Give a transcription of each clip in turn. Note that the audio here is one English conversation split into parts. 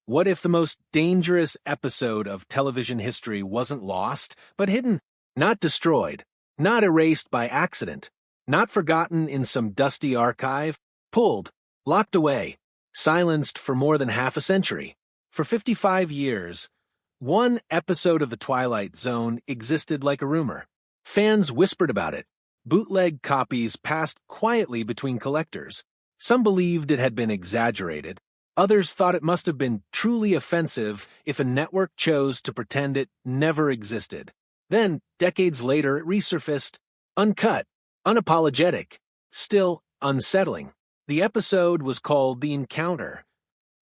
What if the most dangerous episode of television history wasn't lost, but hidden? Not destroyed, not erased by accident, not forgotten in some dusty archive, pulled, locked away, silenced for more than half a century. For 55 years, one episode of The Twilight Zone existed like a rumor. Fans whispered about it. Bootleg copies passed quietly between collectors. Some believed it had been exaggerated. Others thought it must have been truly offensive if a network chose to pretend it never existed. Then, decades later, it resurfaced, uncut, unapologetic, still unsettling. The episode was called The Encounter,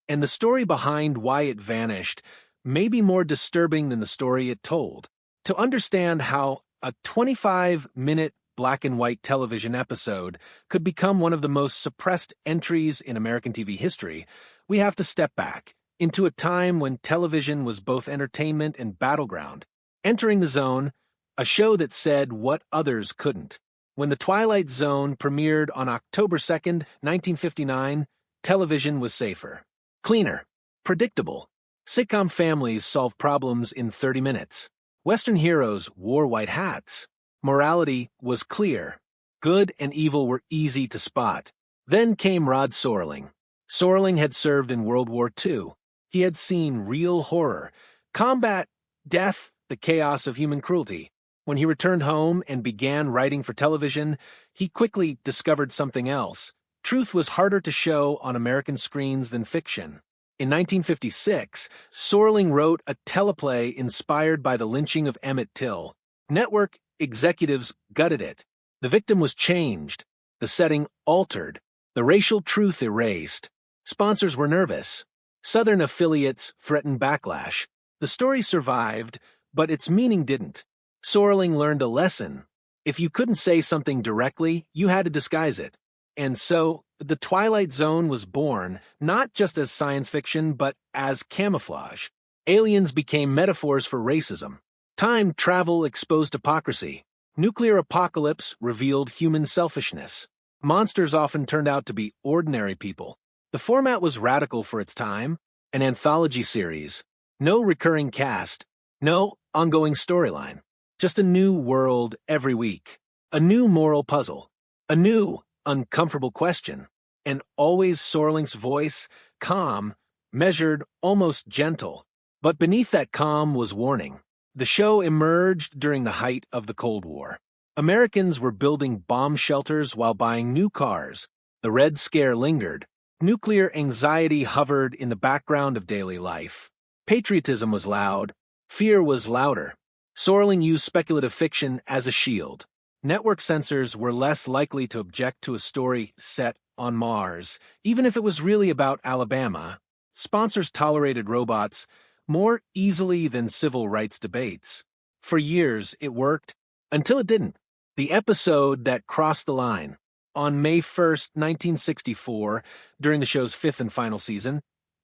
and the story behind why it vanished may be more disturbing than the story it told. To understand how a 25-minute black and white television episode could become one of the most suppressed entries in American TV history, we have to step back into a time when television was both entertainment and battleground. Entering the Zone, a show that said what others couldn't. When The Twilight Zone premiered on October 2nd, 1959, television was safer, cleaner, predictable. Sitcom families solved problems in 30 minutes. Western heroes wore white hats. Morality was clear. Good and evil were easy to spot. Then came Rod Serling. Serling had served in World War II. He had seen real horror, combat, death, the chaos of human cruelty. When he returned home and began writing for television, he quickly discovered something else. Truth was harder to show on American screens than fiction. In 1956, Serling wrote a teleplay inspired by the lynching of Emmett Till. Network executives gutted it. The victim was changed, the setting altered, the racial truth erased. Sponsors were nervous. Southern affiliates threatened backlash. The story survived, but its meaning didn't. Serling learned a lesson. If you couldn't say something directly, you had to disguise it. And so, The Twilight Zone was born, not just as science fiction, but as camouflage. Aliens became metaphors for racism. Time travel exposed hypocrisy. Nuclear apocalypse revealed human selfishness. Monsters often turned out to be ordinary people. The format was radical for its time, an anthology series. No recurring cast, no ongoing storyline. Just a new world every week. A new moral puzzle. A new, uncomfortable question. And always Serling's voice, calm, measured, almost gentle. But beneath that calm was warning. The show emerged during the height of the Cold War. Americans were building bomb shelters while buying new cars. The Red Scare lingered. Nuclear anxiety hovered in the background of daily life. Patriotism was loud. Fear was louder. Serling used speculative fiction as a shield. Network censors were less likely to object to a story set on Mars, even if it was really about Alabama. Sponsors tolerated robots more easily than civil rights debates. For years, it worked, until it didn't. The episode that crossed the line. On May 1st, 1964, during the show's fifth and final season,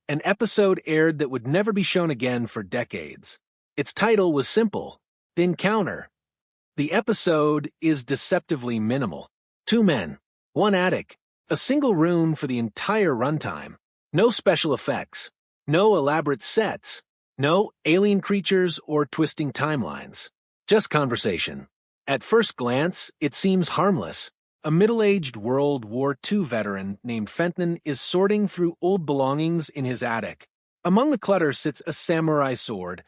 an episode aired that would never be shown again for decades. Its title was simple, The Encounter. The episode is deceptively minimal. 2 men, 1 attic, a single room for the entire runtime. No special effects, no elaborate sets, no alien creatures or twisting timelines. Just conversation. At first glance, it seems harmless. A middle-aged World War II veteran named Fenton is sorting through old belongings in his attic. Among the clutter sits a samurai sword,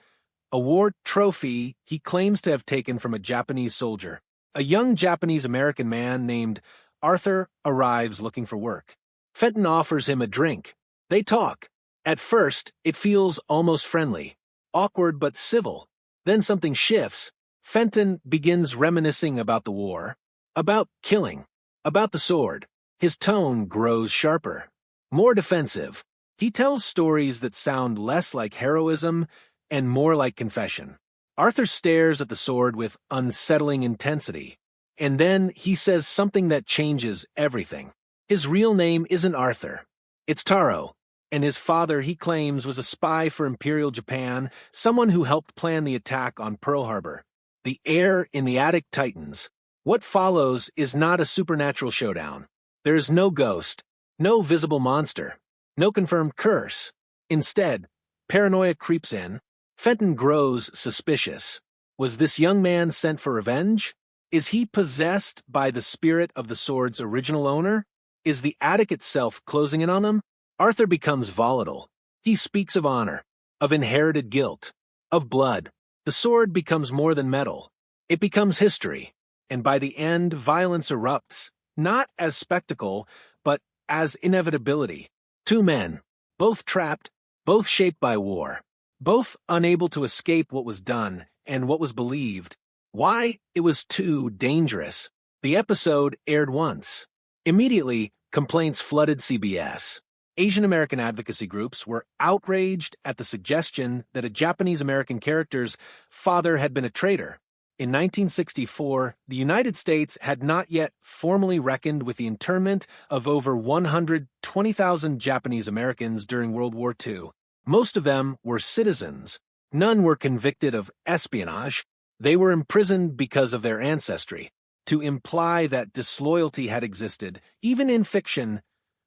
a war trophy he claims to have taken from a Japanese soldier. A young Japanese-American man named Arthur arrives looking for work. Fenton offers him a drink. They talk. At first, it feels almost friendly, awkward but civil. Then something shifts. Fenton begins reminiscing about the war, about killing, about the sword. His tone grows sharper, more defensive. He tells stories that sound less like heroism and more like confession. Arthur stares at the sword with unsettling intensity, and then he says something that changes everything. His real name isn't Arthur. It's Taro, and his father, he claims, was a spy for Imperial Japan, someone who helped plan the attack on Pearl Harbor. The air in the attic tightens. What follows is not a supernatural showdown. There is no ghost, no visible monster, no confirmed curse. Instead, Paranoia creeps in. Fenton grows suspicious. Was this young man sent for revenge? Is he possessed by the spirit of the sword's original owner? Is the attic itself closing in on them? Arthur becomes volatile. He speaks of honor, of inherited guilt, of blood. The sword becomes more than metal. It becomes history. And by the end, violence erupts, not as spectacle, but as inevitability. Two men, both trapped, both shaped by war, both unable to escape what was done and what was believed. Why? It was too dangerous. The episode aired once. Immediately, complaints flooded CBS. Asian American advocacy groups were outraged at the suggestion that a Japanese American character's father had been a traitor. In 1964, the United States had not yet formally reckoned with the internment of over 120,000 Japanese Americans during World War II. Most of them were citizens. None were convicted of espionage. They were imprisoned because of their ancestry. To imply that disloyalty had existed, even in fiction,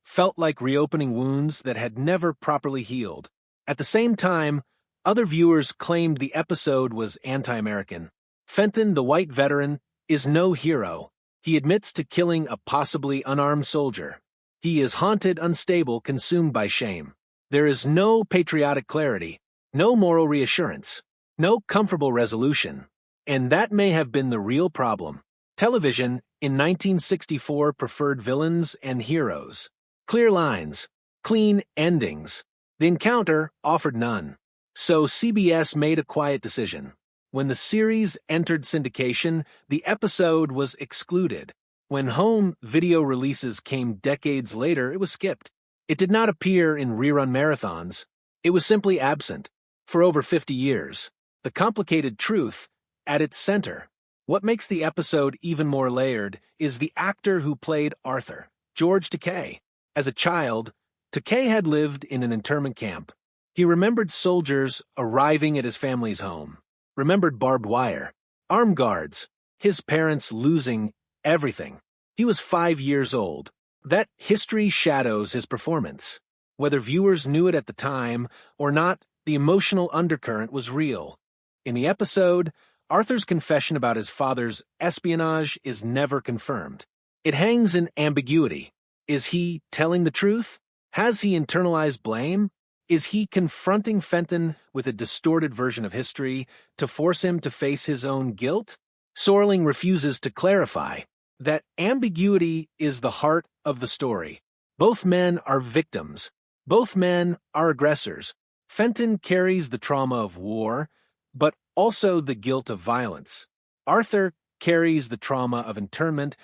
felt like reopening wounds that had never properly healed. At the same time, other viewers claimed the episode was anti-American. Fenton, the white veteran, is no hero. He admits to killing a possibly unarmed soldier. He is haunted, unstable, consumed by shame. There is no patriotic clarity, no moral reassurance, no comfortable resolution. And that may have been the real problem. Television in 1964 preferred villains and heroes. Clear lines, clean endings. The Encounter offered none. So CBS made a quiet decision. When the series entered syndication, the episode was excluded. When home video releases came decades later, it was skipped. It did not appear in rerun marathons. It was simply absent. For over 50 years. The complicated truth at its center. What makes the episode even more layered is the actor who played Arthur, George Takei. As a child, Takei had lived in an internment camp. He remembered soldiers arriving at his family's home, remembered barbed wire, armed guards, his parents losing everything. He was 5 years old. That history shadows his performance. Whether viewers knew it at the time or not, the emotional undercurrent was real. In the episode, Arthur's confession about his father's espionage is never confirmed. It hangs in ambiguity. Is he telling the truth? Has he internalized blame? Is he confronting Fenton with a distorted version of history to force him to face his own guilt? Sorling refuses to clarify. That ambiguity is the heart of the story. Both men are victims. Both men are aggressors. Fenton carries the trauma of war, but also the guilt of violence. Arthur carries the trauma of internment,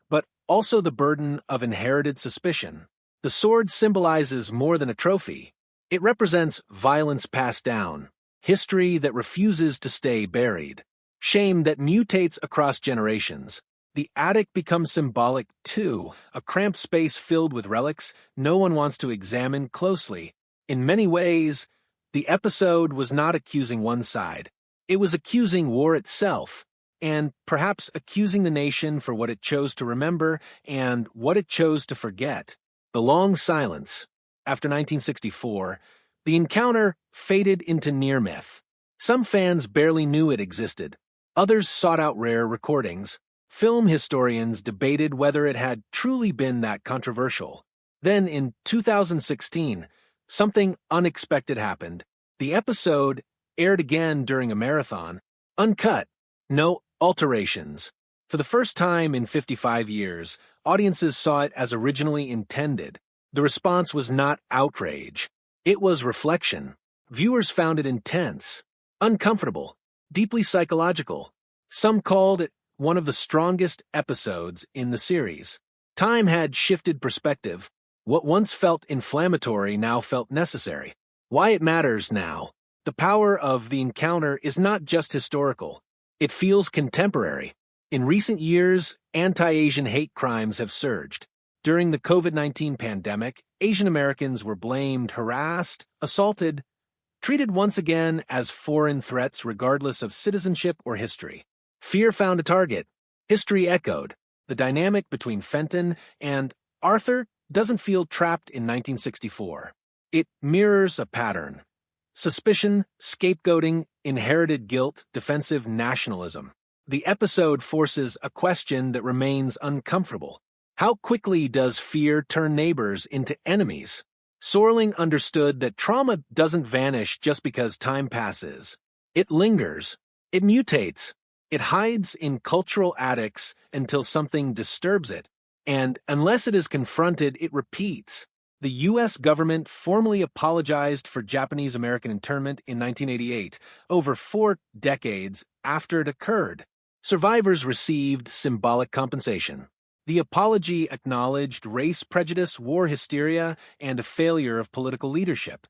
but also the burden of inherited suspicion. The sword symbolizes more than a trophy. It represents violence passed down, history that refuses to stay buried, shame that mutates across generations. The attic becomes symbolic too, a cramped space filled with relics no one wants to examine closely. In many ways, the episode was not accusing one side. It was accusing war itself, and perhaps accusing the nation for what it chose to remember and what it chose to forget. The long silence. After 1964, the Encounter faded into near myth. Some fans barely knew it existed. Others sought out rare recordings. Film historians debated whether it had truly been that controversial. Then, in 2016, something unexpected happened. The episode aired again during a marathon, uncut, no alterations. For the first time in 55 years, audiences saw it as originally intended. The response was not outrage. It was reflection. Viewers found it intense, uncomfortable, deeply psychological. Some called it one of the strongest episodes in the series. Time had shifted perspective. What once felt inflammatory now felt necessary. Why it matters now. The power of the Encounter is not just historical. It feels contemporary. In recent years, anti-Asian hate crimes have surged. During the COVID-19 pandemic, Asian Americans were blamed, harassed, assaulted, treated once again as foreign threats regardless of citizenship or history. Fear found a target. History echoed. The dynamic between Fenton and Arthur doesn't feel trapped in 1964. It mirrors a pattern. Suspicion, scapegoating, inherited guilt, defensive nationalism. The episode forces a question that remains uncomfortable. How quickly does fear turn neighbors into enemies? Sorling understood that trauma doesn't vanish just because time passes. It lingers. It mutates. It hides in cultural attics until something disturbs it. And unless it is confronted, it repeats. The U.S. government formally apologized for Japanese-American internment in 1988, over 4 decades after it occurred. Survivors received symbolic compensation. The apology acknowledged race prejudice, war hysteria, and a failure of political leadership.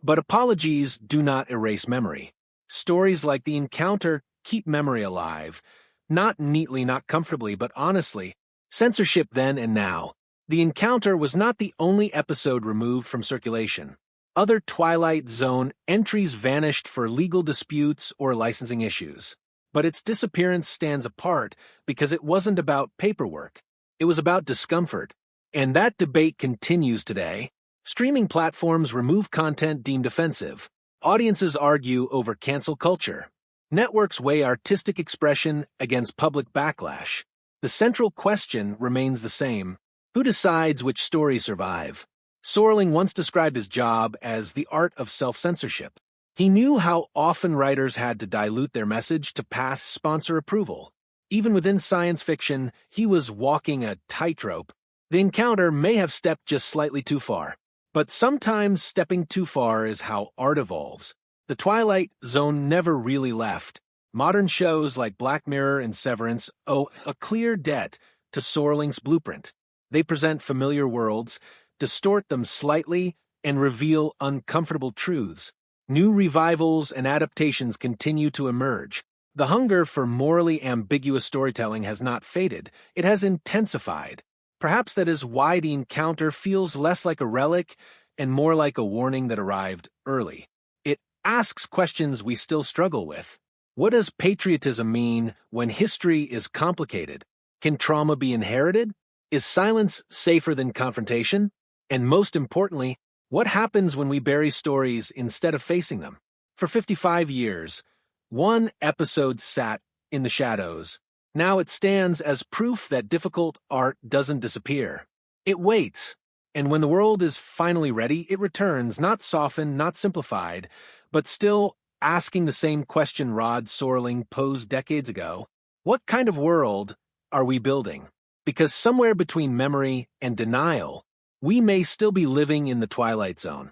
But apologies do not erase memory. Stories like The Encounter keep memory alive. Not neatly, not comfortably, but honestly. Censorship then and now. The Encounter was not the only episode removed from circulation. Other Twilight Zone entries vanished for legal disputes or licensing issues. But its disappearance stands apart because it wasn't about paperwork. It was about discomfort. And that debate continues today. Streaming platforms remove content deemed offensive. Audiences argue over cancel culture. Networks weigh artistic expression against public backlash. The central question remains the same. Who decides which stories survive? Sorling once described his job as the art of self-censorship. He knew how often writers had to dilute their message to pass sponsor approval. Even within science fiction, he was walking a tightrope. The Encounter may have stepped just slightly too far. But sometimes stepping too far is how art evolves. The Twilight Zone never really left. Modern shows like Black Mirror and Severance owe a clear debt to Sorling's blueprint. They present familiar worlds, distort them slightly, and reveal uncomfortable truths. New revivals and adaptations continue to emerge. The hunger for morally ambiguous storytelling has not faded. It has intensified. Perhaps that is why The Encounter feels less like a relic and more like a warning that arrived early. It asks questions we still struggle with. What does patriotism mean when history is complicated? Can trauma be inherited? Is silence safer than confrontation? And most importantly, what happens when we bury stories instead of facing them? For 55 years, one episode sat in the shadows. Now it stands as proof that difficult art doesn't disappear. It waits, and when the world is finally ready, it returns, not softened, not simplified, but still asking the same question Rod Sorling posed decades ago. What kind of world are we building? Because somewhere between memory and denial, we may still be living in the Twilight Zone.